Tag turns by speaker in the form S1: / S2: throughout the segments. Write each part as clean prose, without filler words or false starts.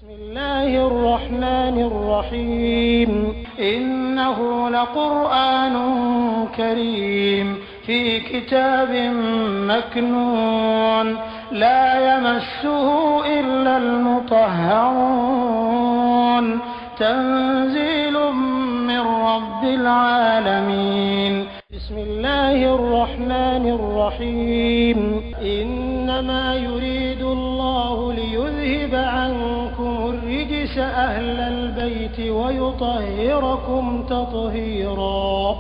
S1: بسم الله الرحمن الرحيم إنه لقرآن كريم في كتاب مكنون لا يمسه إلا المطهرون تنزيل من رب العالمين بسم الله الرحمن الرحيم إنما يريد الله ليذهب عنكم الرجس أهل البيت ويطهركم تطهيرا.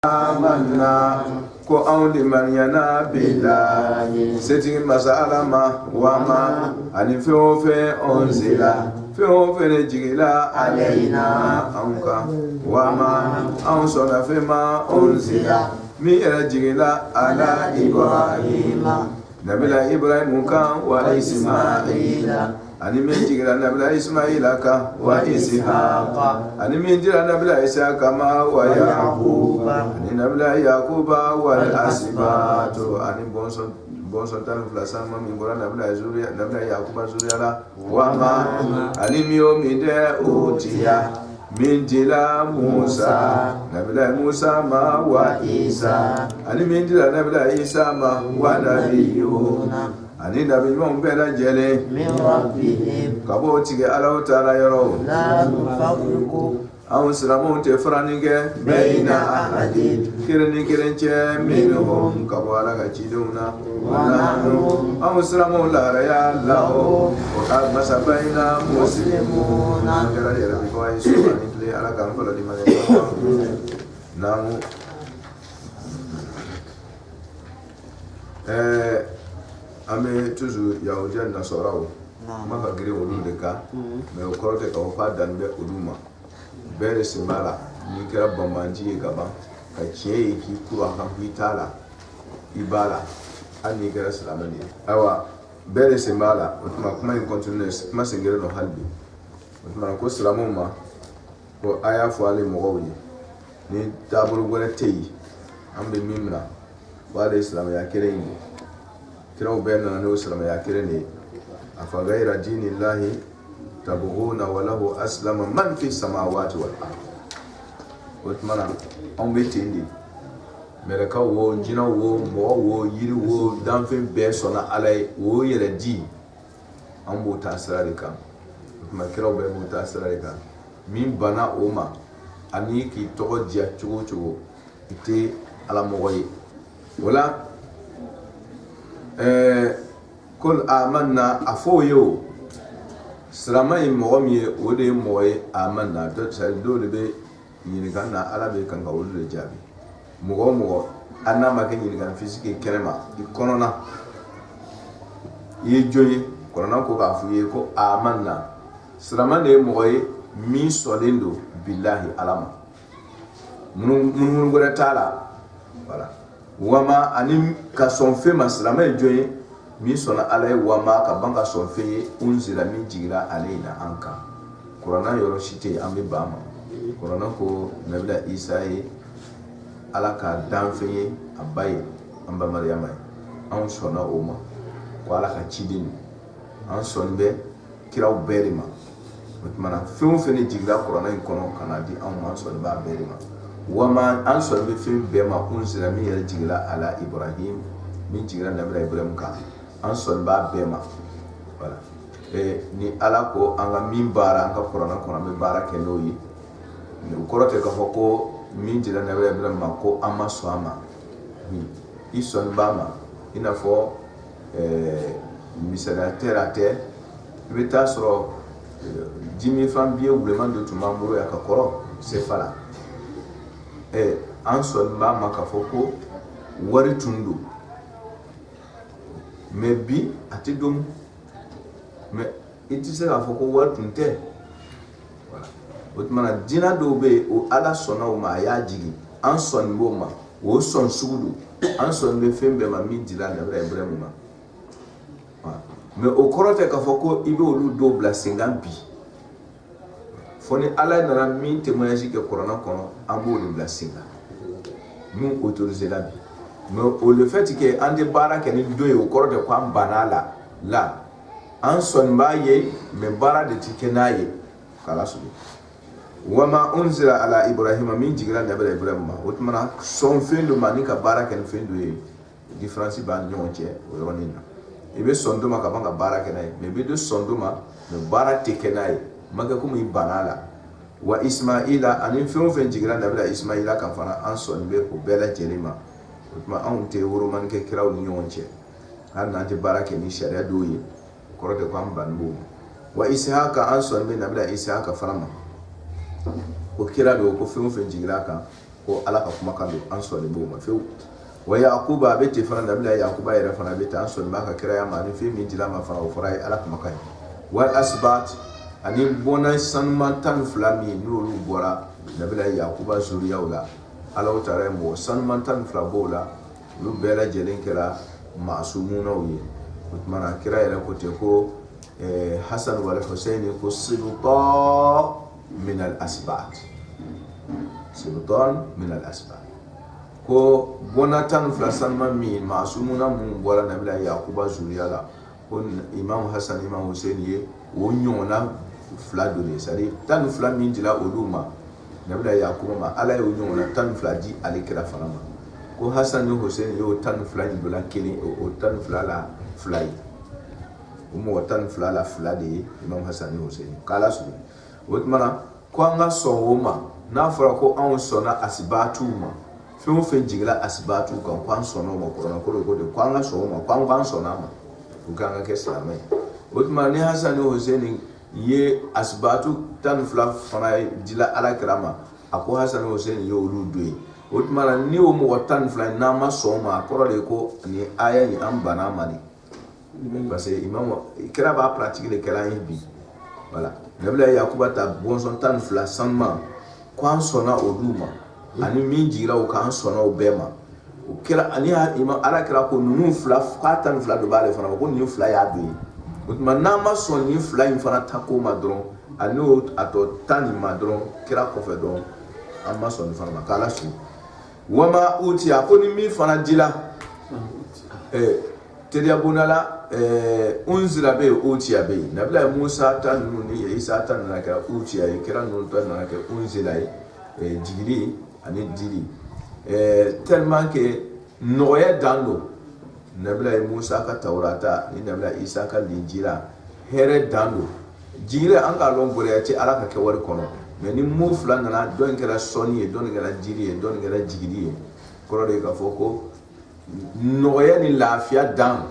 S2: Amanna ko awli man yana billahi setin masalama wama ani fe onzila fe ne jigila alaina anka wama an sona fe ma onzila mi era jigila ala ibrahima nabila ibrahim kan wa ismaila ani min jigila nabila ismaila ka wa ishaqa ani min jigila nabila ishaqa ma wa yaquba ani nabila yaquba wa asbatu ani bonson tan flasa ma min gora nabila zuriya nabila yaquba zuriya la wa ma ani miyo mi de utiya min jila musa nabila musa ma wa isa ani min jila nabila isa ma wa nabiyuna ani nabi ɲumanw bɛɛ lajɛlen min rabbihim ka bɔ tigɛ Alahu Taala yɔrɔ la nufarriqu anw silamɛw tɛ farani kɛ bayna ahadin kelen ni kelen cɛ minhum ka bɔ Ala ka cidenw na wa nahnu anw silamɛw laharaya lahu wa masa bayna muslimuna kɛra yɛrɛ bi kɔ ayi sɔrɔ ani tile Ala k'an fɔlɔ di ma naamu ame toujours yahudiya nasaraw ma ka gire olu de kan mais o kɔrɔ tɛ k'a fɔ k'a danni bɛ olu ma bɛɛ de sen b'a la n'i kɛra banbanci ye ka ban ka tiɲɛ ye k'i kuru a kan k'i t'a la i b'a la hali n'i kɛra silamɛ de ye ayiwa bɛɛ de sen b'a la o tuma kuma in continue kuma sengeren don hali bi o tuma ko silamɛw ma ko a y'a fɔ ale mɔgɔw ye ni taabolo wɛrɛ tɛ yen an bɛ min mina o ale silamɛya kelen in ye kiraw bɛɛ nana n'o silamɛya kelen de ye afa gayra dinillahi tabghuna wa lahu aslama man fi samawati wal ard o tuma na anw bɛ ten de mɛlɛkaw wo jinɛw wo mɔgɔw wo yiri wo danfɛn bɛɛ sɔnna Ala ye o yɛrɛ di an b'o taa sira de kan o tuma kiraw bɛɛ b'o taa sira de kan min banna o ma ani k'i tɔgɔ diya cogo o cogo i tɛ Ala mɔgɔ ye o la kul amanna afo yo silama yi mɔgɔ min ye o de ye mɔgɔ ye amanna dɔ de bɛ ɲininka na Ala bɛ kan ka olu de jaabi mɔgɔ o mɔgɔ hali n'a ma kɛ ɲininkali fisiki kɛnɛma i kɔnɔna i ye jɔn ye kɔnɔna ko k'a fɔ i ye ko amanna silama de ye mɔgɔ ye min sɔnnen don bilahi Ala ma munumunu wɛrɛ t'a la voilà wama ani ka sɔn fɛn ma silamɛ ye jɔn ye min sɔnna Ala ye wama ka ban ka sɔn fɛn ye unzila min jigira alayna an kan kuranna yɔrɔ si tɛ yen an bɛ ban ma kuranna ko nabila Isa ye Ala ka dan fɛn ye a ba ye an ba Mariyama ye anw sɔnna o ma ko Ala ka ciden an sɔnni bɛ kiraw bɛɛ de ma o tuma na fɛn o fɛn de jigira kuranna in kɔnɔ ka na di anw ma an sɔnni b'a bɛɛ de ma wama an sɔnni bɛ fɛn bɛɛ ma unzila min yɛrɛ jigila ala Ibrahim min jigira nabila Ibrahim kan an sɔnni b'a bɛɛ ma voilà ni Ala ko an ka min baara an ka kuranna kɔnɔ an bɛ baara kɛ n'o ye o kɔrɔ tɛ k'a fɔ ko min jigira nabila Ibrahim ma ko an ma sɔn a ma i sɔnni b'a ma i n'a fɔ misaliya tɛ a tɛ i bɛ taa sɔrɔ 10 000 francs billet wulema dɔ tun b'an bolo yan ka kɔrɔ CFA la an sɔnni b'a ma k'a fɔ ko wari tun don mais bi a tɛ don mais i tɛ se k'a fɔ ko wari tun tɛ voilà o tuma na diinɛ dɔw bɛ yen o Ala sɔnna o ma a y'a jigin an sɔnni b'o ma o sɔn sugu don an sɔnni bɛ fɛn bɛɛ ma min dira nabila Ibrahim ma voilà mais o korote ka foko ibe olu do bla singambi foni ala nana min témoignage ke corona kono ambo le bla singa nous autoriser la bi mais le fait que ande bara ke ni do yo korote ko am banala la an son baye me bara de tikenaye kala subi wama unzila ala ibrahima min jigra nabi ibrahima otmana son fendo manika bara ken fendo e différence ba nyonche ronina ibe sondoma ka banga bara kenai me be de sondoma me bara tekenai maga kuma banala wa ismaila anin fon fen jigra nabi ismaila kan fana an son be ko bela jelima otma an te woro man ke kraw nyonche har na te bara ken sharia doye korote ko am banbu wa ishaqa an son be nabi ishaqa fana ko kira do ko fon fen jigra kan ko ala ka kuma kan do an son be ma few wa yaquba be te fana nabi yaquba ya fana be ta an son ma ka kira ya ma ni fi min jila ma fana o fara ala kuma kan wal asbat ani bona san mantan flami nulu bora nabi yaquba zuriya wala ala o tare mo san mantan flabola lu bela jelen kira masumuna wi mana kira ya ko te ko hasan wal husaini ko sibta min al asbat sibtan min al asbat ko bonatan flasanma mi masumuna mun bora nabi yaquba zuriya la ko imam hasan imam husaini ye wonyona flado le sari tan flamin dila oluma nabi yaquba ma ala wonyona tan fladi alikira farama ko hasan no husaini yo tan fladi dola kele o tan flala flai umo tan flala fladi imam hasan no husaini kala su wotmana ko anga sowoma na fara ko an sona asbatuma fɛn o fɛn jigila asibatu kan k'an sɔnna o ma kuranɛ ko de k'an ka sɔn o ma k'an sɔnna a ma o k'an ka kɛ silamɛ ye o tuma ni Hasan ni Hussein ye asibatu 12 fana dila alakira ma a ko Hasan ni Hussein ye olu do ye o tuma na ni o mɔgɔ 12 n'an ma sɔn o ma a kɔrɔ de ko ni aya ni an banna ma de parce que imam kira b'a pratique de kɛra ye bi voilà Nabi Yakuba ta bɔnsɔn 12 sanma k'an sɔnna olu ma ani min jigira o kan sɔnna o bɛɛ ma o kɛra ani imam ala kɛra ko ninnu fila k'a 12 do b'ale fana ko nin fila y'a do ye o tuma n'an ma sɔn nin fila in fana ta ko ma dɔrɔn ani a tɔ 10 nin ma dɔrɔn kira kɔfɛ dɔrɔn an ma sɔn nin fana ma k'ala su wama utiya ko ni min fana dila teriya bonala unzira be utiya be nabila Musa ta ninnu ni Isa ta nana kɛra utiya ye kira ninnu ta nana kɛ unzira ye jigiri ani dili tellement que nɔgɔya dan do nabila Musa ka Taurata ni nabila Isa ka Linjila hɛrɛ dan do jigiri an ka lɔn bɔrɛ ci ala ka kɛ wari kɔnɔ mais ni mu fila nana dɔn kɛra sɔni ye dɔn kɛra jiri ye dɔn kɛra jigiri ye kɔrɔ de ka fɔ ko nɔgɔya ni lafiya dan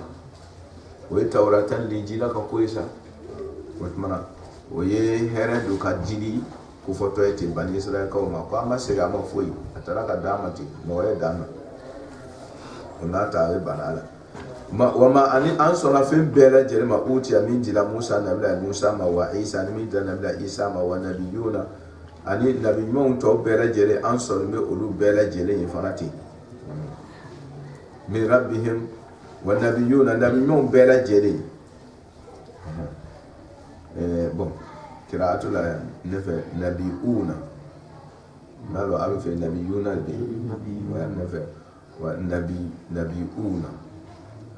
S2: o ye Taurata ni Linjila ka ko ye sa o tuma o ye hɛrɛ do ka jiri ko foto ye te bani Israel ka ma ko ama sega ma foi atara ka dama ti no ye dama ona ta e banala wama ani an sona fen bela jerema uti amin dila Musa nabila Musa ma wa Isa ni min dila nabila Isa ma wa nabiyuna ani nabi mon to bela jere an sona me olu bela jere ye fanati min rabbihim wa nabiyuna nabi mon bela jere bon kiraatu la nefe nabiuna malo abe fe nabiyuna be wa nefe wa nabiuna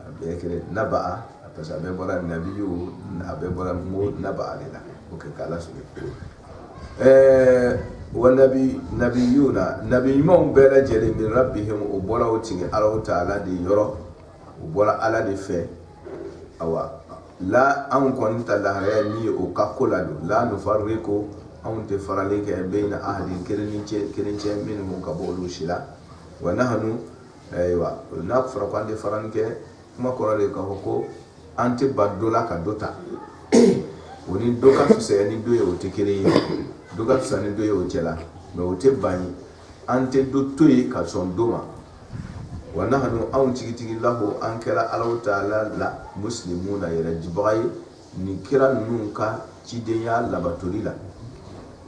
S2: abe kire naba parce abe bora nabiyu abe bora mo naba lela o ke kala so wa nabiyuna nabiyum bela jere min rabbihim o bora o tingi Allah ta'ala de yoro o bora ala de fe awa la an konta la ni o kakola do la no farriko an te farale ke beina ahli kirinche min mu kabolu shila wa nahnu aywa na fara kwande faranke kuma korale ka hoko anti badola ka dota woni doka fuse ni doye o te kire doka fuse ni doye o jela me o te bani ante dotoyi ka sondoma wa nahnu an tigi lahu an kala Allah ta'ala la muslimuna yarjibai ni kira nunka cidenya labatorila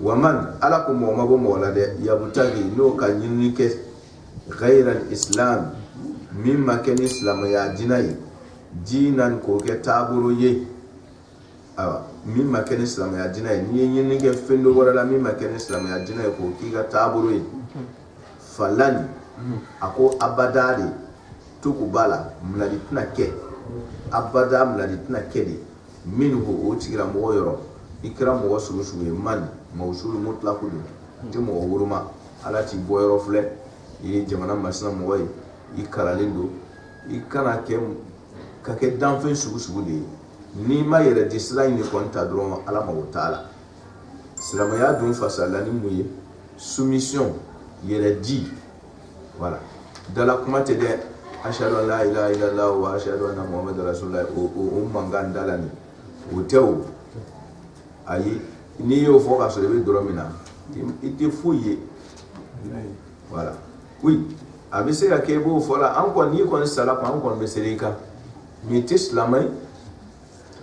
S2: wa man alakum wa mabo mawlade yabtagi no ka nyinike ghayra al-islam mimma kan islam ya dinai dinan ko ke taburo ye awa min ma ken islam ya dina ni yin ni ke fendo wala la min ma ken islam ya dina ko ki ga taburo ye falan ako abadari tukubala mladi tuna ke abada mladi tuna ke de minhu o tigira mo yoro ikra mo sulu sulu man mawsul mutlaq de mo wuruma ala ti boyro fle yi jamana masna mo way ikaralindo ikana ke ka ke danfen sulu sulu de ni ma yere disline ni konta dron ala ma taala salama ya dun fasala ni muye soumission yere di voilà dans la comment de ashhadu an la ilaha illallah wa ashhadu anna muhammadar rasulullah o manganda lani o tew ayi ni yo fo ka so be doromina ite fouiller voilà oui abise ka kebo fola encore ni kon sala ko encore be serika mi tislamai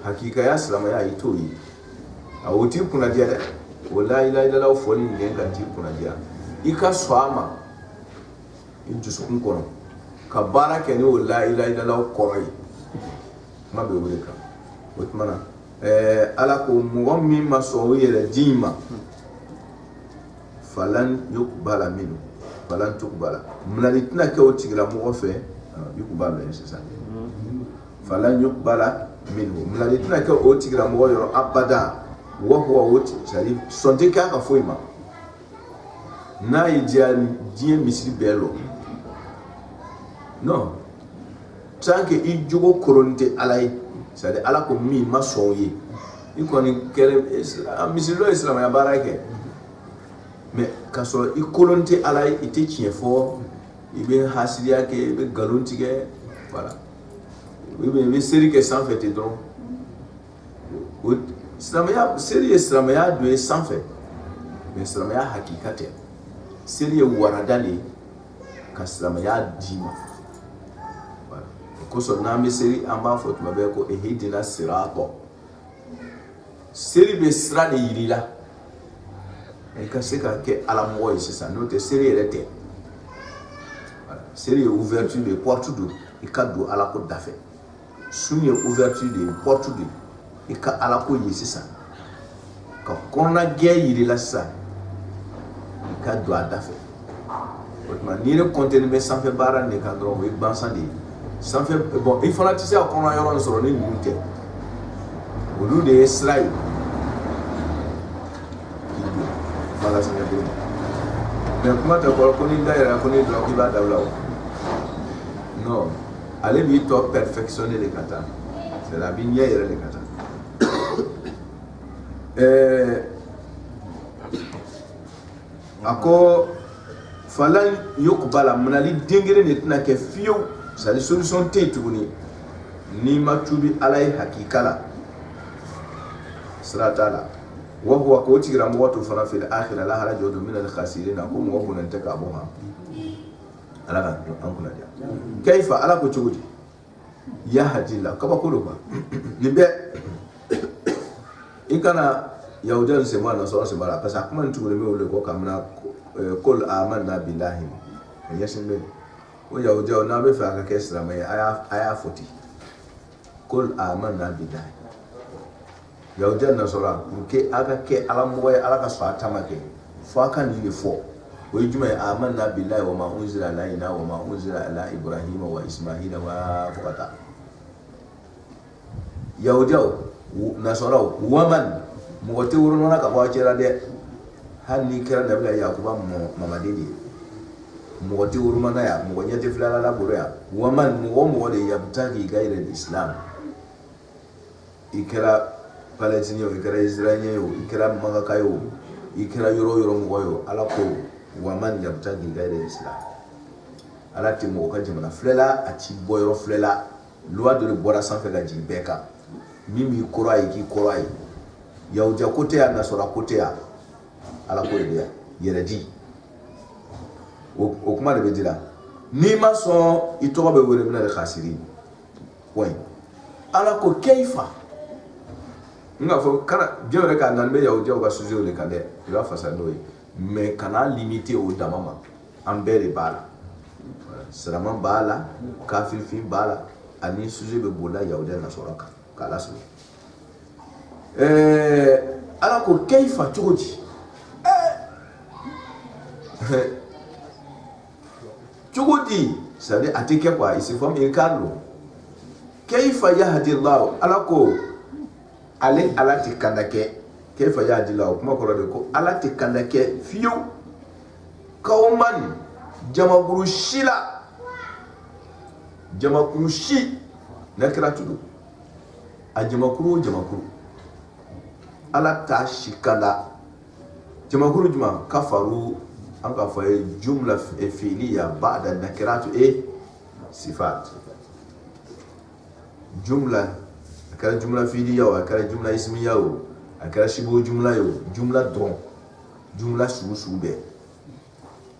S2: hakika ya salama ya itoyi a wuti kuna dia da wallahi la ilaha fo ni ngenga ti kuna dia ika swama injusu kono ka baraka ni wallahi la ilaha koroi mabe wulika wotmana ala ko mu'min maso yele jima falan yuqbala minhu falan tuqbala mlalitna ke otigira mo fe yuqbala insisa falan yuqbala minhu mlalitna ke otigira mo yoro abada wa huwa woti sari sonte ka ka foima na idia die misiri belo non tanke ijugo koronte alay sari ala ko mi masoye ikoni kere misilo islam ya barake mais kaso ikolonte alay ite tiefo ibe hasilia ke ibe galontige voilà ibe seri ke sans fait donc islam ya seri islam ya do sans fait mais islam ya hakikate seri waradani ka islam ya dima voilà ko so na me seri amba fo tuma be ko ehidina sirato seri be srade yirila et ka se ka ke ala moy c'est ça notre seri était voilà seri ouverture de porte de et cadre ala ko dafe sunye ouverture de porte de et ka ala ko yi c'est ça ka konna ge yirila ça ka do dafe autrement ni le contenu mais sans faire baran ne ka do we bansandi sans faire bon il faut la tisser à konna yoro soro ni nunte au lieu de Israël voilà c'est bien mais comment tu vas connaître d'ailleurs connaître donc il va d'abord non allez vite perfectionner les kata c'est la vie hier les kata ako falan yokubala munali dingere netna ke fiyo c'est solution tétuni ni matubi alay hakikala sratala wa huwa ko tigira mo wato fara fil akhirah la harajo do min al khasirin ko mo ko nan taka abuha ala an kula dia kaifa ala ko chugudi ya hadilla kaba ko ba libe ikana yaudan se ma na so se bara pasa kuma ntugure me ole ko kamna kul amanna billahi yasin be o yaujo na be fa ka kesra me aya 40 kul amanna billahi yaudan na sora ke aka ke alamoy alaka so atamake fo aka ni fo o yujuma amanna billahi wa ma unzila alaina wa ma unzila ala ibrahim wa ismaila wa qata yaujo na sora waman mo wote wuro na ka ba kira de hanni kira da bila yakuba mo mamadidi mo wote wuro mana ya mo nyete filala la buru ya waman mo wode yabtagi gaira islam ikira palestinio ikira israelio ikira magakayo ikira yoro mo yo ala ko waman yabtagi gaira islam ala ti mo ka jimana flela ati boyro flela loi de le bora sans faire la jimbeka mimi korai ki korai yauja kote ya nasora kote ya ala ko de yeredi o kuma de bedila ni ma so itoba be wore mina de khasirin point ala ko kaifa nga fo kana jore ka nan be yauja o ka suzo le kande ila fasa noy mais kana limiter au damama ambere bala salaman bala kafir fin bala ani sujet be bola yahuda na soraka kala so ala ko kayfa tuji tuji c'est atike quoi ici forme il cadre kayfa yahdi Allah ala ko ale ala tikandake kayfa yahdi Allah kuma ko de ko ala tikandake fiyo kauman jamaguru shila jamakuru shi na kira tudu a jamakuru ala ta shikala jamakuru juma kafaru an ka faye jumla fi'liya ba'da nakiratu sifat jumla akara jumla fi'liya wa akara jumla ismiya wa akara shibu jumla yo jumla don jumla sube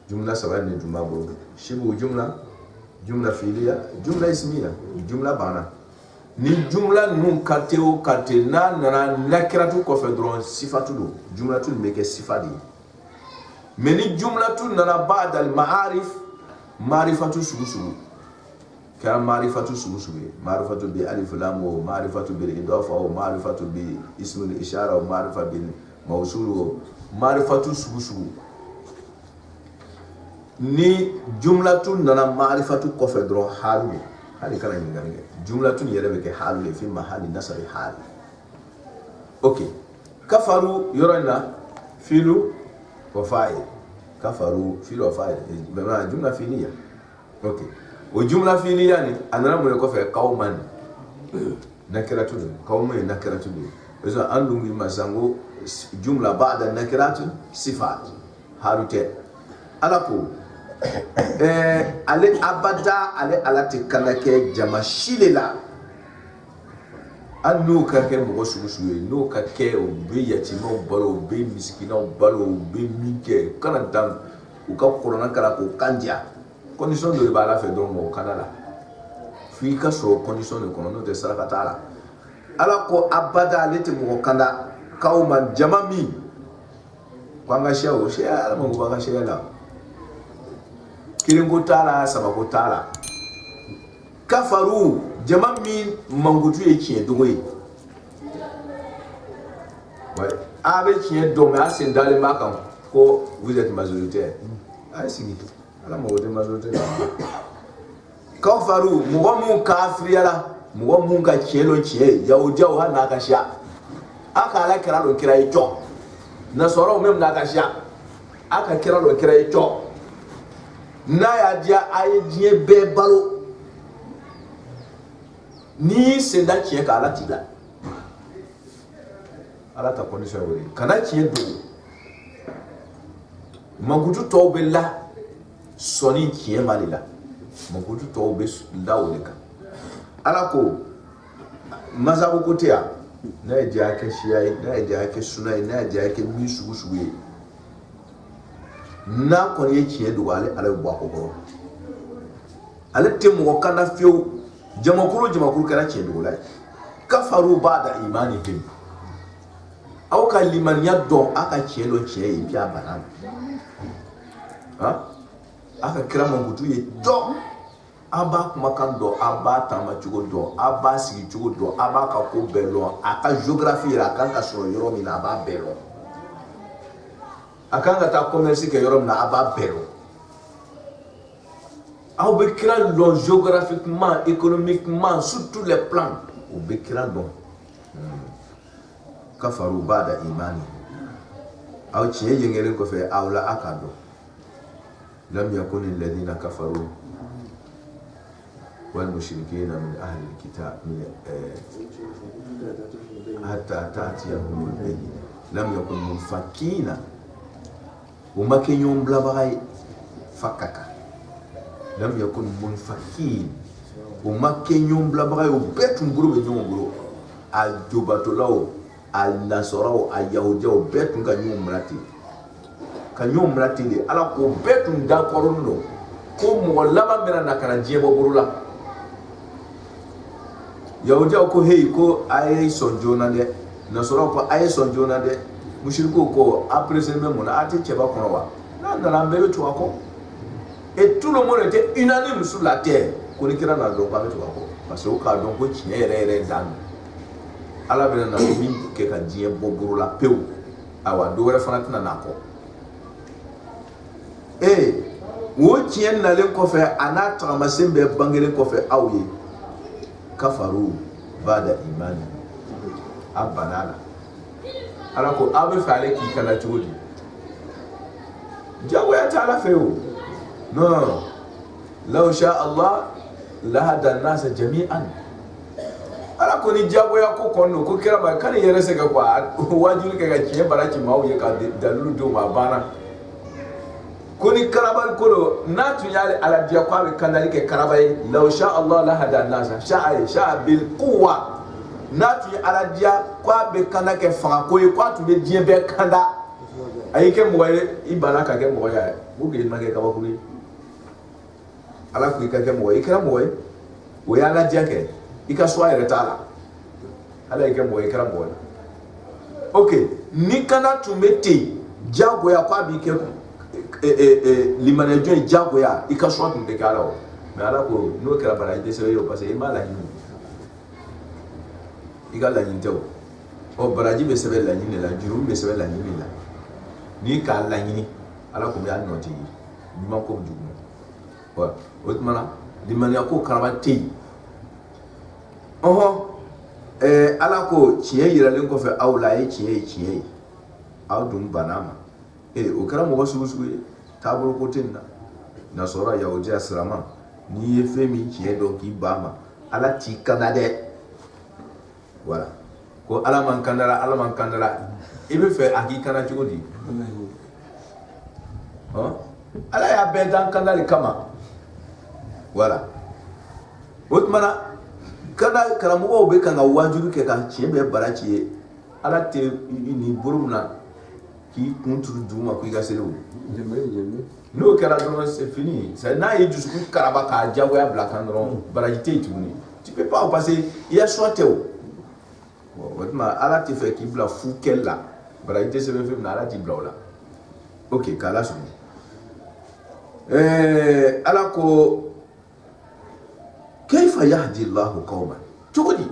S2: jumla sabane jumla bo shibu jumla fi'liya jumla ismiya jumla bana ni jumla nun kate o kate na nakiratu ko fe dron sifatu do jumla tu meke sifadi mais ni jumla tu nana ba'da al ma'arif ma'rifatu sugu ka ma'rifatu sugu ma'rifatu bi alif lam wa ma'rifatu bil idafa wa ma'rifatu bi ism al ishara wa ma'rifatu bil mawsul wa ma'rifatu sugu ni jumla tu nana ma'rifatu ko fe dron halu hali kana ngani jumla tu yere be ke halu fi mahali nasab hal okay kafaru yorana filu wa fa'il kafaru filu wa fa'il bema jumla fi'liya okay o jumla fi'liya ni anara mo ko fe qauman nakiratu qauman nakiratu izo andungi masango jumla ba'da nakiratu sifat harute alapo ale abada ale alati kalake jama shilela anu ka ke mo sugu no ka ke o be yatima o balo o be miskina o balo o be minke kana dam u ka corona kala ko kandia condition de ba la fe don mo kanala fi ka so condition de kono de saraka tala ala ko abada ale te mo kanda kauma jama mi kwanga shawo she ala mo ba ka she la kiringo tala sabako tala kafaru jama min mangutu yake dogoyi ouais avec qui donc assez dans les marques ko vous êtes majoritaire ay sigi ala mo de majoritaire kafaru mo mu kafiri ala mo mu ka chelo chie ya uja wa na kasha aka ala kira lo kira ito na soro mem na kasha aka kira lo kira ito na ya dia ay die be balo ni senda chien ka ala tila ala ta condition wori kana chien do magutu to be la soni chien malila magutu to be la woleka ala ko mazabu kotea na dia ke shiyai na dia ke sunai na dia ke misu suwe na ko ye chien do ala bo akoko ala temo kana fiu jamakuru kana chien do lai kafaru ba'da imanihim aw ka liman yaddo aka chelo chie biya banan ha aka kira mangutu ye do aba makan do aba tama chugo do aba sigi chugo do aba ka ko belo aka geographie ra kan ka so yoro mi na aba belo aka nga ta commerce ke yoro na aba belo aw be kira lo géographiquement économiquement sur tous les plans ou be kira do kafaru ba'da imani aw chiye yengere ko fe awla akado lam yakun alladhina kafaru wal mushrikeena min ahli alkitab hatta ta'tiyahum al-bayyinah lam yakun munfakina uma kenyum blabai fakaka lam yakun munfakin uma kenyum blabai o betum guru be nyum guru al jubatulaw al nasoro al yahudiyo betun ka nyum mrati de ala ko betun da koruno ko mo lama mera na kana jebo burula yahudiyo ko hey ko ay sonjona de nasoro ko ay sonjona de mushriku ko après ce même on a ati cheba kono wa na mbele tu ako et tout le monde était unanime sur la terre ko ni kira na dɔn k'a bɛ tugu a kɔ parce que o k'a dɔn ko tiɲɛ yɛrɛ yɛrɛ dan don ala bɛna na min kɛ ka diɲɛ bɔ buru la pewu awa dɔ wɛrɛ fana tɛna n'a kɔ o tiɲɛ nalen kɔfɛ a n'a tagamasen bɛɛ bangelen kɔfɛ aw ye kafaru bada imani a banna la ala ko aw bɛ fɛ ale k'i kana cogo di jagoya tɛ ala fɛ o non law sha Allah lahada an-nasa jami'an ala ko ni jagoya ko kɔnɔ ko kira ma kan yɛrɛ se ka wajibi kɛ ka tiɲɛ bara ci maaw ye ka dalilu d'u ma banna ko ni karabal ko n'a tun y'ale ala diya ko a bɛ kandali kɛ karaba ye law sha Allah lahada an-nasa sha bil quwwa n'a tun ye ala diya ko a bɛ kanda kɛ fanga ko ye ko a tun bɛ diɲɛ bɛɛ kanda a y'i kɛ mɔgɔ ye i banna ka kɛ mɔgɔ ye o k'i ma kɛ kabakuru ye ala ko i ka kɛ mɔgɔ ye i kɛra mɔgɔ ye o ye ala diya kɛ i ka so a yɛrɛ t'a la ala y'i kɛ mɔgɔ ye i kɛra mɔgɔ ye ok ni kanda tun bɛ ten jagoya ko a b'i kɛ limaniyajɔ ye jagoya i ka so tun tɛ kɛ ala o mɛ ala ko n'o kɛra bana i dɛsɛ ye o parce que i m'a laɲini i ka laɲini tɛ o baraji bɛ sɛbɛn laɲini la juru bɛ sɛbɛn laɲini la n'i k'a laɲini ala ko bɛ y'a nɔ tɛ ye ɲuman ko jugu wa o tuma na limaniya ko karaba tɛ yen ala ko tiɲɛ yiralen kɔfɛ aw la a ye tiɲɛ ye tiɲɛ ye aw dun banna ma o kɛra mɔgɔ sugu sugu ye taabolo ko tɛ nin na nasɔrɔ yahudiya sirama n'i ye fɛn min tiɲɛ dɔn k'i ban ma ala t'i kanda dɛ voilà ko ala man kandara i bɛ fɛ a k'i kana cogo di ala y'a bɛɛ dan kandali kama voilà o tuma na kada karamɔgɔw bɛ kan ka wajibi kɛ ka tiɲɛ bɛɛ bara ci ye ala tɛ ni bolo min na k'i kun turu duguma ko i ka seli o n'o kɛra dɔrɔn c'est fini n'a ye dusukun karaba k'a jagoya bila kan dɔrɔn baraji tɛ yen tuguni tu peux pas parce que i ya choix tɛ o o tuma ala tɛ fɛ k'i bila fu kɛli la baraji tɛ sɛbɛn fɛn min na ala t'i bila o la ok k'ala sɔrɔ ala ko kayfa yahdi Allahu qauman cogo di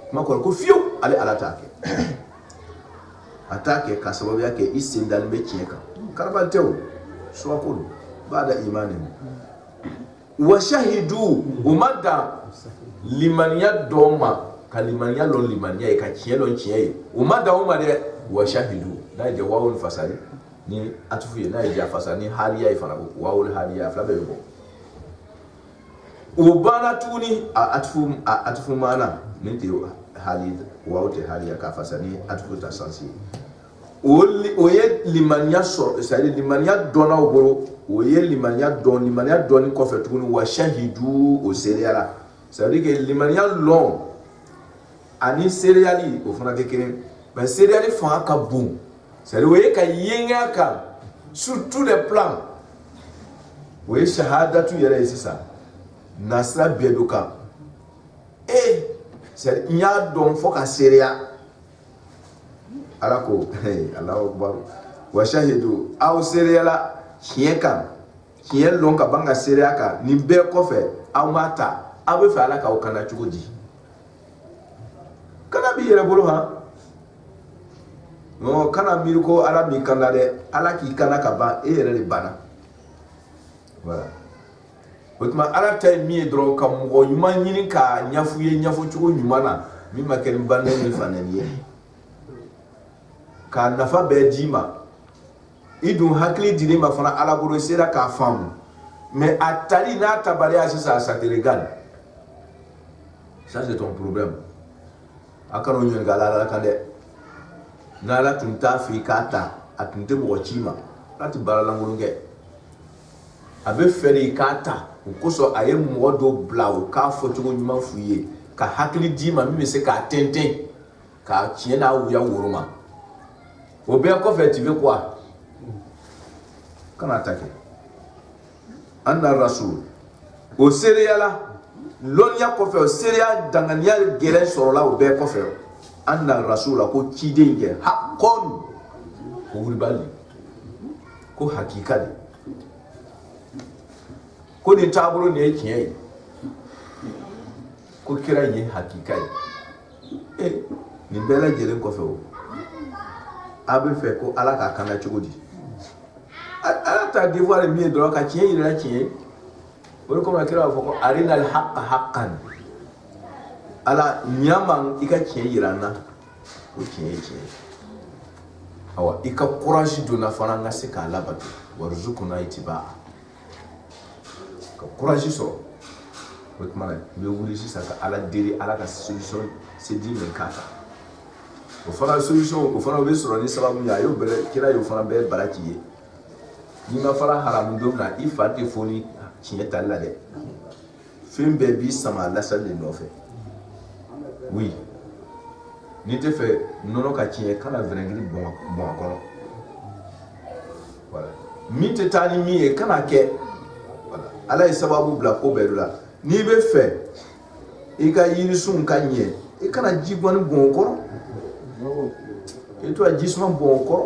S2: kuma kɔrɔ ko fiyewu ale ala t'a kɛ a t'a kɛ ka sababuya kɛ i sen dalen bɛ tiɲɛ kan karabali tɛ o suwa ko don bada imani wa shahidu u ma dan limaniya dɔn ma ka limaniya lɔn limaniya ye ka tiɲɛ lɔn tiɲɛ ye u ma dan o ma dɛ wa shahidu n'a ye jɛ waawul fasari ni atufu ye n'a ye jɛ fasa ni haliya ye fana waawul haliya fila bɛɛ bɛ bɔ o banna tuguni a atufu maana min tɛ hali waaw tɛ haliya k'a fasa ni atufu ta sansi ye o ye limaniya sɔrɔ c'est-à-dire limaniya dɔnnaw bolo o ye limaniya dɔnni kɔfɛ tuguni wa shahidu o sereyala c'est-à-dire que limaniya lɔn ani sereyali o fana tɛ kelen mais sereyali fanga ka bon c'est-à-dire o ye ka yenya kan sur tous les plans o ye shahadatu yɛrɛ ye sisan nasira bɛɛ do kan c'est-à-dire n y'a dɔn fo ka sereya ala ko Allahu akbar wa shahidu aw sereyala tiɲɛ kan tiɲɛ lɔn ka ban ka sereya kan nin bɛɛ kɔfɛ aw m'a ta aw bɛ fɛ ala k'aw kana cogo di kana b'i yɛrɛ bolo han non kana miiri ko ala b'i kanda dɛ ala k'i kana ka ban e yɛrɛ de banna voilà o tuma ala ta ye min ye dɔrɔn ka mɔgɔ ɲuman ɲini k'a ɲɛf'u ye ɲɛfɔcogo ɲuman na min ma kɛ ni bange ni fanɛni ye k'a nafa bɛɛ d'i ma i dun hakili dir'i ma fana ala bolo i sera k'a faamu mais a tali n'a tabaliya sisan ça te regarde ça c'est ton problème a kana o ɲininka ala kan dɛ n'ala tun t'a fɛ i k'a ta a tun tɛ mɔgɔ ci ma ala tɛ baara lankolon kɛ a bɛ fɛ de i k'a ta o kosɔn a ye mɔgɔ dɔ bila o k'a fɔcogo ɲuman f'u ye ka hakili d'i ma min bɛ se k'a tɛntɛn k'a tiɲɛ n'a wuya woro ma o bɛɛ kɔfɛ tu veux quoi kana ta kɛ an na rasul o sereyala lɔnniya kɔfɛ o sereya danganiya gɛrɛ sɔrɔla o bɛɛ kɔfɛ an na rasul la ko ciden kɛ hakɔn ko wulibali ko hakika de ko nin taabolo nin ye tiɲɛ ye ko kira ye hakika ye ni bɛɛ lajɛlen kɔfɛ o a bɛ fɛ ko ala k'a kana cogo di ala ta devoir min ye dɔrɔn ka tiɲɛ yirala tiɲɛ o de kɔmi kira b'a fɔ ko arina al-haqqa haqqan ala ɲaman i ka tiɲɛ yira n na o tiɲɛ ye tiɲɛ awa i ka courage donna fana n ka se k'a labato warzuqna ittiba'a ka courage sɔrɔ o tuma na i bɛ wuli sisan ka ala deli ala ka solution se di min k'a kan o fana solution o fana bɛ sɔrɔ ni sababu ye a y'o bɛɛ kira y'o fana bɛɛ bara ci ye n'i ma fara haramu don na i fa tɛ fɔ ni tiɲɛ tali la dɛ fɛn bɛɛ b'i sama lasali de nɔfɛ oui n'i tɛ fɛ nɔnɔ ka tiɲɛ kana vinaigre bɔn a kɔnɔ voilà min tɛ taa ni min ye kana kɛ voilà ala ye sababu bila ko bɛɛ la n'i bɛ fɛ i ka yirisun ka ɲɛ i kana ji gɔni bɔn o kɔrɔ i to a ji suma bɔn o kɔrɔ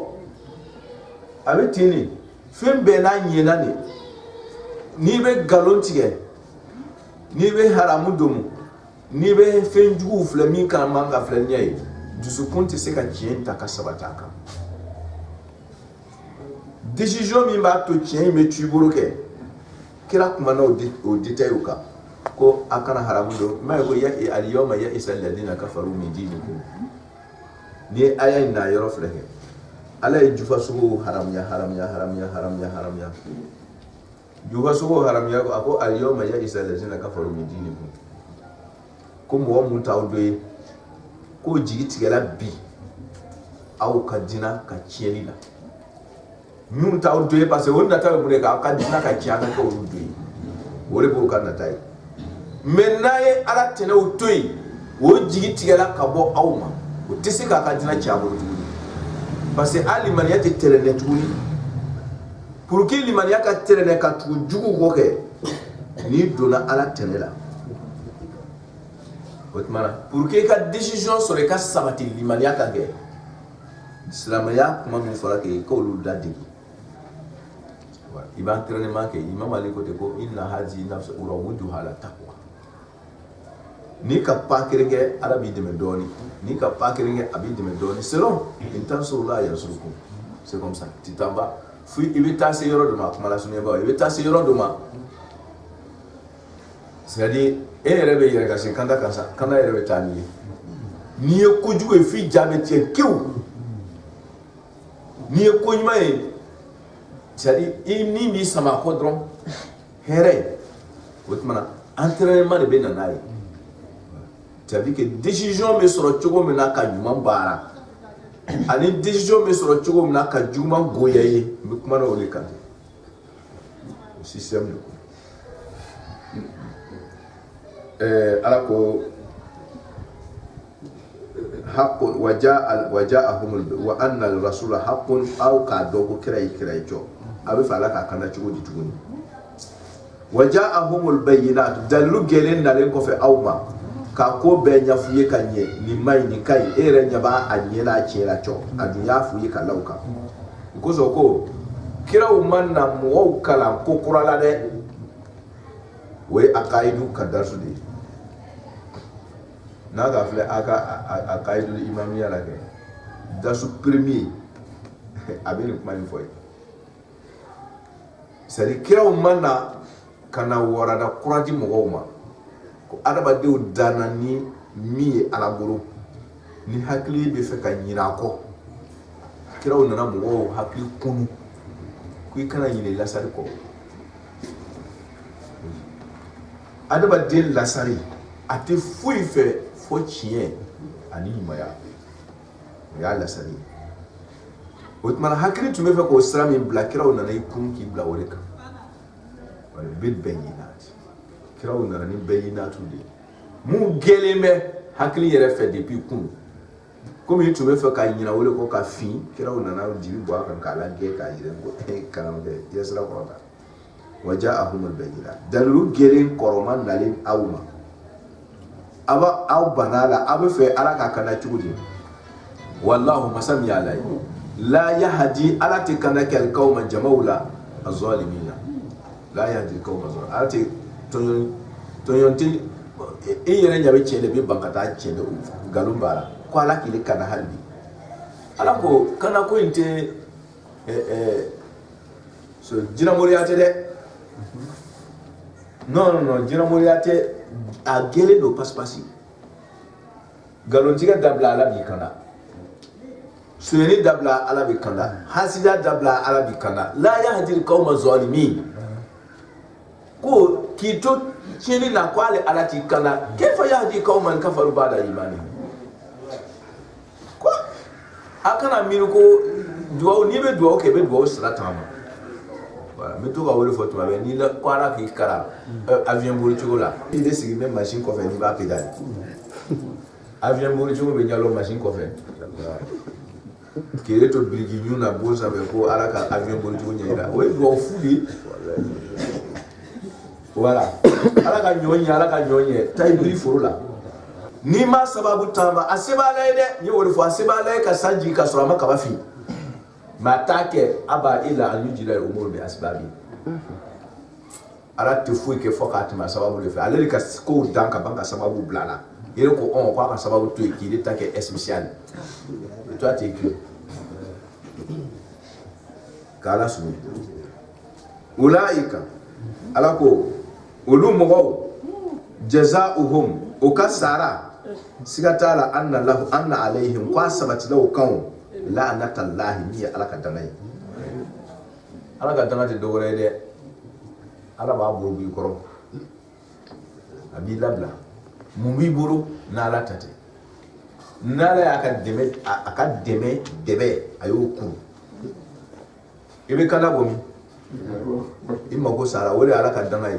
S2: a bɛ ten de fɛn bɛɛ n'a ɲɛna de n'i bɛ nkalon tigɛ n'i bɛ haramu domu n'i bɛ fɛn juguw filɛ min kana man ka filɛ ɲɛ ye dusukun tɛ se ka tiɲɛ ta ka sabati a kan décision min b'a to tiɲɛ in bɛ tu i bolo kɛ kira kumana o détail kan ko a kana haramu don m'a ye ko al-yawma ya'isa alladhina kafaru min dinikum ni ye aya in na yɔrɔ filɛ kɛ ala ye jufa sogo haramuya jufa sogo haramuya a ko al-yawma ya'isa alladhina kafaru min dinikum ko mɔgɔ mun t'aw dɔ ye ko jigi tigɛla bi aw ka dina ka tiɲɛni la min t'aw dɔ ye parce que o nata bɛ mun ye k'aw ka dina ka tiɲɛ a ka kɛ olu dɔ ye o de b'o ka nata ye mais n'a ye ala tɛnɛw to yen o jigi tigɛla ka bɔ aw ma o tɛ se k'a ka dina tiɲɛ a bolo tuguni parce que hali limaniya tɛ tɛrɛnɛ tuguni pour que limaniya ka tɛrɛnɛ ka tugu jugu kɔ kɛ n'i donna ala tɛnɛ la o tuma na pour que i ka décision sɔrɔ i ka sabati limaniya ka kɛ silamɛya kuma min fɔra kɛ i k'olu ladege i b'a entraînement kɛ imam ali ko ten ko inna haji nafsa urawuduha ala taqwa n'i ka pas kelen kɛ ala b'i dɛmɛ dɔɔni n'i ka pas kelen kɛ a b'i dɛmɛ dɔɔni selon in tansurullaha yansurkum c'est comme ça tu t'en vas fo i bɛ taa se yɔrɔ dɔ ma kuma la suɲɛbaw i bɛ taa se yɔrɔ dɔ ma c'est à dire e yɛrɛ bɛ yɛrɛ ka se kanda kan sa kanda yɛrɛ bɛ taa n'i ye n'i ye kojugu ye f'i ja bɛ tigɛ kewu n'i ye ko ɲuman ye c'est à dire i ni b'i sama a kɔ dɔrɔn hɛrɛ o tuma na entraînement de bɛ na n'a ye c'est à dire que décision bɛ sɔrɔ cogo min na ka ɲuman baara ani décision bɛ sɔrɔ cogo min na ka juguman goya ye n bɛ kuma na o de kan o système de ko ala ko haqqun wa anna al-rasula haqqun aw ka dɔn ko kira ye jɔ a bɛ fɛ ala k'a kanda cogo di tuguni wa ja'ahumul bayyinat dalilu gɛlɛn nalen kɔfɛ aw ma k'a ko bɛɛ ɲɛf'u ye ka ɲɛ nin ma ɲi nin ka ɲi e yɛrɛ ɲɛ b'a ɲɛ n'a tiɲɛ la cɔ a dun y'a f'u ye ka law kan o kosɔn ko kiraw ma na mɔgɔw kalan ko kura la dɛ o ye akayidu ka darisu de ye n'a ka filɛ a ka akayidu imamiya la kɛ darisu premier a bɛ nin kuma in fɔ ye c'est à dire kiraw ma na ka na warada kura di mɔgɔw ma ko adamadenw danna ni min ye ala bolo ni hakili bɛ fɛ ka ɲinɛ a kɔ kiraw nana mɔgɔw hakili kunu ko i kana ɲinɛ lasari kɔ adamaden lasari a tɛ foyi fɛ fo tiɲɛ ani ɲumanya o y'a lasari ye o tuma na hakili tun bɛ fɛ k'o sira min bila kiraw nana i kun k'i bila o de kan wala bil bayyinat kiraw nana ni bayyinatu de mun gɛlɛn bɛ hakili yɛrɛ fɛ depuis kun komi i tun bɛ fɛ ka ɲinɛ o de kɔ ka fin kiraw nana dibi bɔ a kan k'a lagɛ k'a yɛrɛ ko karamɔgɔ i ye sira kɔrɔ ta wa ja'ahumul bayyinat dalilu gɛlɛn kɔrɔma nalen aw ma aw banna la aw bɛ fɛ ala k'a kanda cogo di wallahu masa min y'a la ye la yahdi ala tɛ kanda kɛ qawma jamaw la az-zalimina la yahdi qawma zalim ala tɛ tɔɲɔn tɛ e yere nyabe chele be bankata chele galumbara ko ala kile kana halbi ala ko kana ko inte so jina moriate de non jina moriate a gele do paspasi galontiga dabla ala bi kana suyeni dabla ala bi kana hasida dabla ala bi kana la yahdi alqawma zalimin ko kito chini na kwale ala ti kana kaifa yahdi qauman kafaru ba'da imani ko akana miruko duwa ni be duwa ke be duwa stratama voilà me to ka wole photo ba ni la kwala ki kara avion buru chola il est signé même machine ko fe ni ba pédale avion buru chola be nyalo machine ko fe kere to brigi nyuna bosa be ko ala ka avion buru chola nyira o duwa fuli voilà ala ka nyonye tay bri furula ni ma sababu tamba asibala ide ni wori fo asibala ka sanji ka so amaka bafi matake aba ila an yujila umur bi asbabi ala te fu ke fokat ma sababu le fa ale ka ko danka banka sababu blala yele ko on ko ka sababu to ki de take spécial toi tu écris kala sunu ulaika ala ko ulu mogo jazaohum ukasara sigatala anna lahu anna alaihim qasabati law kan la'natallahi ni alaka danai alaka danati dogore de ala ba buru koro abi labla mumbi buru na latate nala aka deme debe ayoku ibe kala bomi imma ko sara wole alaka danai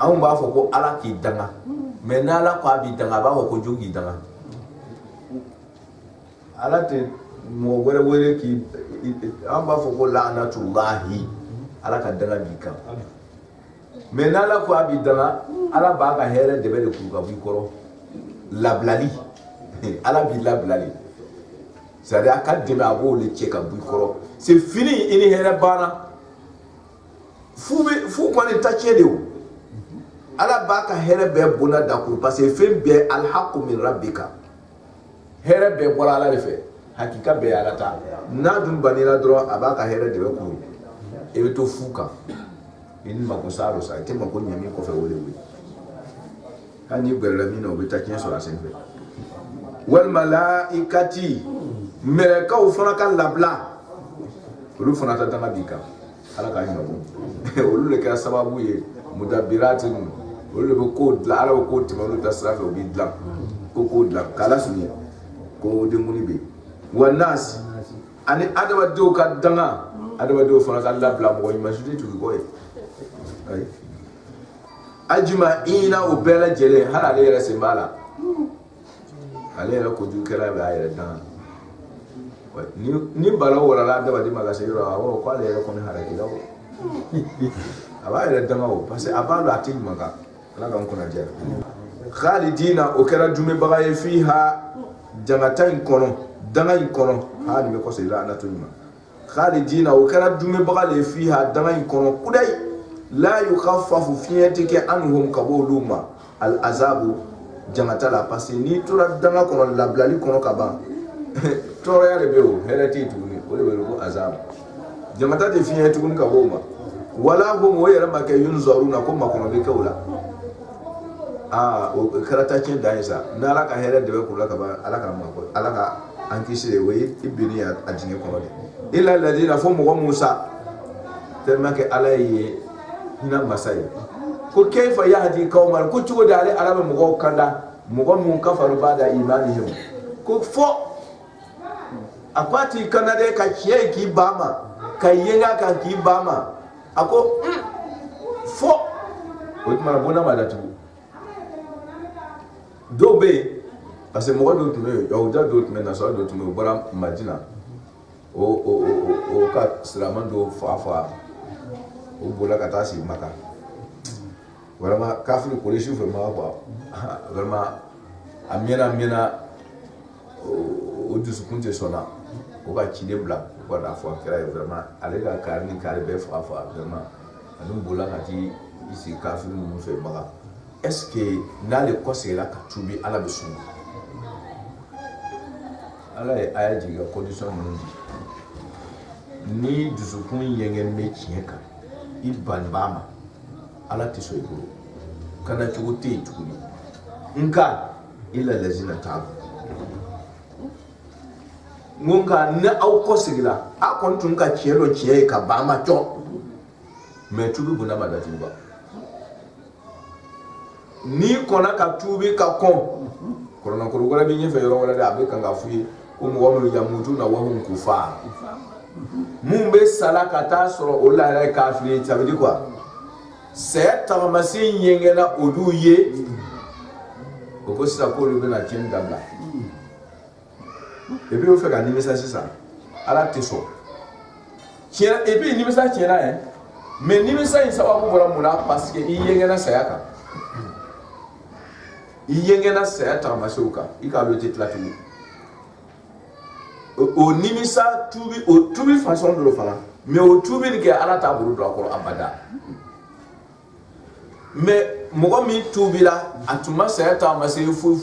S2: an b'a fɔ ko ala k'i danga mais n'ala ko a b'i danga a b'a fɔ ko jo k'i danga ala tɛ mɔgɔ wɛrɛ wele k'i an b'a fɔ ko la'natullahi ala ka danga b'i kan mais n'ala ko a b'i danga ala b'a ka hɛrɛ dɛbɛ de kuru ka bɔ i kɔrɔ labilali ala b'i labilali c'est à dire a ka dɛmɛ a b'o le cɛ ka bɔ i kɔrɔ c'est fini i ni hɛrɛ banna fu kɔni ta tiɲɛ de o ala baka here be bona dakuru parce que fem be al haqq min rabbika here be bola ala refe hakika be ala ta na dum banira dro abaka here de be kuru e be to fuka in ma ko saro sa te ma ko nyami ko fe wole wi hani gbere mi no be ta kin so la senfe wal malaikati melaka o fona kan labla olu fona ta tanga bika ala ka nyabo olu le ka sababu ye mudabbiratin olu be ko la ala ko timanu tasrafa obi dlam ko dlam kala sunye ko de muni be wanas ani adaba do ka danga adaba do fana ka labla mo imagine tu ko ay ajma ina o bela jele hala le yere sembala ale yere ko du kala ba yere dan ni bala wala la adaba di maga seyro awo ko ale yere ko ni haraki lawo aba yere dan o parce que aba lo atil maga la kan kuna jere khalidina o kera jume bagaye fiha jangatain kono dangai kono ha ni ko seyra na tunima khalidina o kera jume bagale fiha dangai kono kudai la yukhaffafu fiyatike anhum kabuluma al azabu jangatala parce ni tura danga kono lablali kono kaba toro ya rebeo herati tuni o le ko azab jangata de fiyatu kun kabuma wala hum wayra maka yunzaruna kuma kono be kawla o karata cin da yasa na alaka here de be kula kaba alaka mako alaka ankisi de we ibini a jinge kono de illa alladhina famu Musa tellement que alay hina masai ko kayfa yahdi qauman ko tugo dale alama mo kanda mo mun kafaru bada imanihim ko fo akwati kanade ka kiye ki bama kayenga ka ki bama ako fo o tuma bona madatu dobe parce que mo do tume yahuda do tume na so do tume bora Madina o ka siramando fa o bola kata si maka vraiment kafir ko les chauffeurs ma quoi vraiment amena o dusu kunte sona o ka chide bla ko da fo kera vraiment ale ka karni kare be fa vraiment anu bola kati isi kafir mu fe maka est-ce que n'ale kosera ka tubi ala bisun ala aya jiga condition ni dusukun yengen me tieka iban bama ala tiso iburu kana chuguti tukuni nka ila lazina tabu ngonga na au kosira a kontun ka chielo chie ka bama cho me tubi buna madati ba ni kona ka tubi ka kon korona korogora bi nyefe yoro wala da be kanga fuyi ko mo ya mutu na wahun kufa mumbe salaka ta soro ola ra kafiri ça veut dire quoi c'est tamasi yengena oduye ko sita ko le bena tien dabla et puis on fait gagner message ça ala teso tien et puis ni message tien là mais ni message ça va pouvoir moula parce que yengena sayaka yengena sayata masuka ika le titre là tout au nimisa tubi façon de le faire mais au tubi que ala ta buru do akoro abada mais mogo mi tubi la atuma sayata mase fu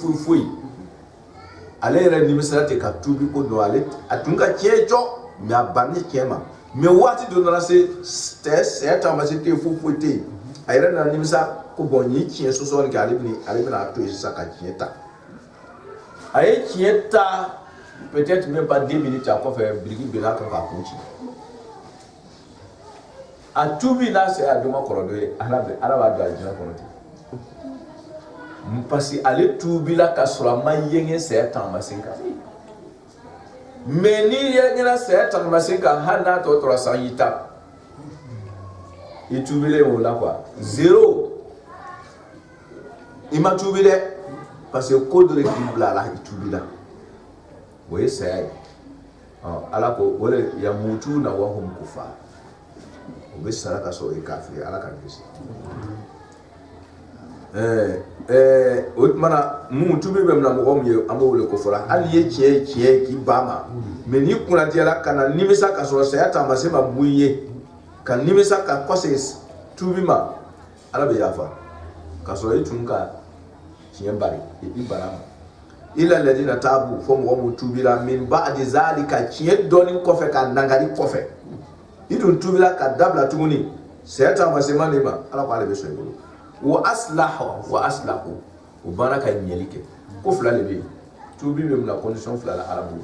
S2: ale re nimisa te ka tubi ko do ale atunga chejo mi abani kema mais wati do na se sayata mase te fu te ayre na nimisa ko bonni chie so so ke ale bina to isa ka chieta ay chieta peut-être même pas 2 minutes à quoi faire brigi bela ka kunchi a tubi là c'est à demain korodo ala va do ajina konoti mpasi ale tubi là ka sura mayenge c'est temps masinka mais ni yengena c'est temps masinka hana to 300 yita et tubi le on là quoi 0 il m'a tubi le parce que code de l'équilibre là il tubi là oui c'est ala ko wala ya mutu na wahum kufa obe saraka so e kafiri ala kan bisi mana mutu be bemna mo gomye amawole ko fora ali ye chie ki bama mais ni kuna diala kana nimisa ka so sayata masema buye kan nimisa ka koses tubima ala be yafa ka so itunka chiembari ibarama ila ladina tabu fo mo tubila min ba'di zalika chie doni ko fe ka nangari ko fe idun tubila ka dabla tuguni seta masema nima ala ko ale be so ibulu wa aslahu wa baraka nyelike ko fula lebe tubi be na condition fula la arabu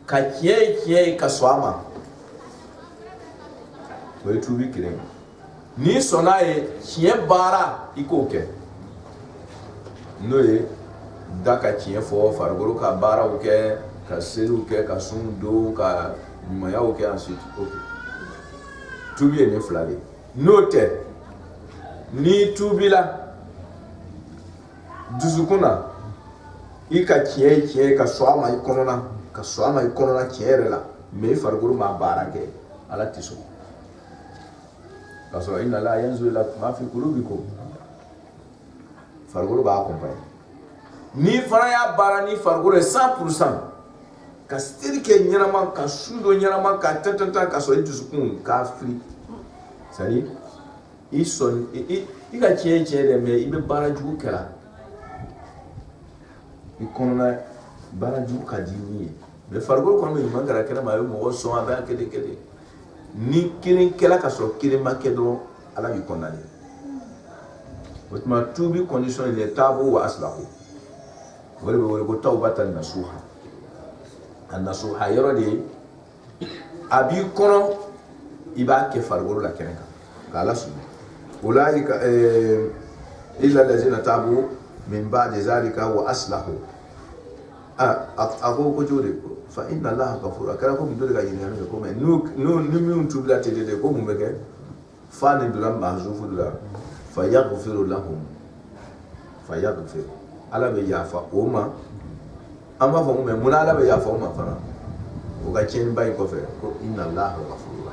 S2: ka chie ka swama ko tubi kire ni sonaye chie bara ikoke noye daka tiɲɛ fɔ farikolo ka baaraw kɛ ka seliw kɛ ka sun don ka ɲumanyaw kɛ ensuite ok tubi ye nin fila de n'o tɛ ni tubila dusukun na i ka tiɲɛ ka sɔn a ma i kɔnɔna tiɲɛ yɛrɛ la mais i farikolo ma baara kɛ ala tɛ sɔn k'a sɔrɔ inna la yanzuru ila ma fi qulubikum farikolo b'a accompagner ni fana ya bara ni farikolo 100% ka sirike nyarama ka sundo nyarama ka tatata ka so dusukun ka fri sari ison i ka tiɲɛ de mais i be bara jugu kɛra i kɔnɔna bara jugu ka di ni ye mais farikolo kɔnɔ bɛ ɲuman kɛra kɛnɛ ma a bɛ mɔgɔ sɔn a bɛ kɛlɛ ni kelen kɛla ka sɔrɔ kelen ma kɛ dɔrɔn ala b'i kɔnɔna o tuma tubi condition il est tabu wa aslahu wala wala ko tawbatan nasuha an nasuha yoro de abi kono iba ke fargoro la kenka kala su ulaika illa allazina tabu min ba'di zalika wa aslahu ako ko jode fa inna allaha ghafur akara ko mi dole ga yini ko me no mi tubi la tede ko mu beke fa ni dura mahzufu dura fa yaghfiru lahum fa yaghfir ala be yafa o ma amma fa mu mun ala be yafa o ma fara o ga chen bay ko fe ko inna allaha ghafurur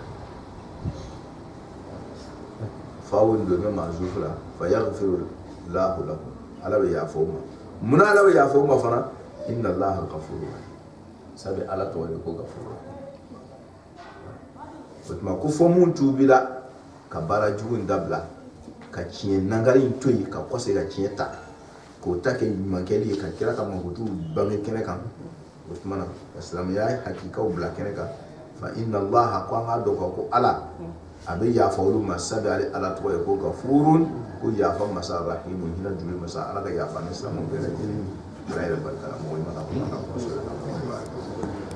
S2: fa won do ma zufra fa yaghfiru lahu lahum ala be yafa o ma mun ala be yafa o ma fara inna allaha ghafurur sabe ala to ko ghafurur o ma ko fo mun tubila ka bara juun dabla ka tiɲɛ nangari to yen ka kɔse ka tiɲɛ ta k'o ta kɛ ɲumankɛli ye ka kira ka mankutu bange kɛnɛ kan o tuma na ka silamɛya hakikaw bila kɛnɛ kan fa inna allaha ko an k'a dɔn ko ala a bɛ yafa olu ma sabi ale ala tɔgɔ ye ko gafurun ko yafa masa rahimun hinɛ jumɛn masa ala ka yafa ni silamɛw bɛɛ lajɛlen ala yɛrɛ barika la mɔgɔ ɲuman na ko ala ka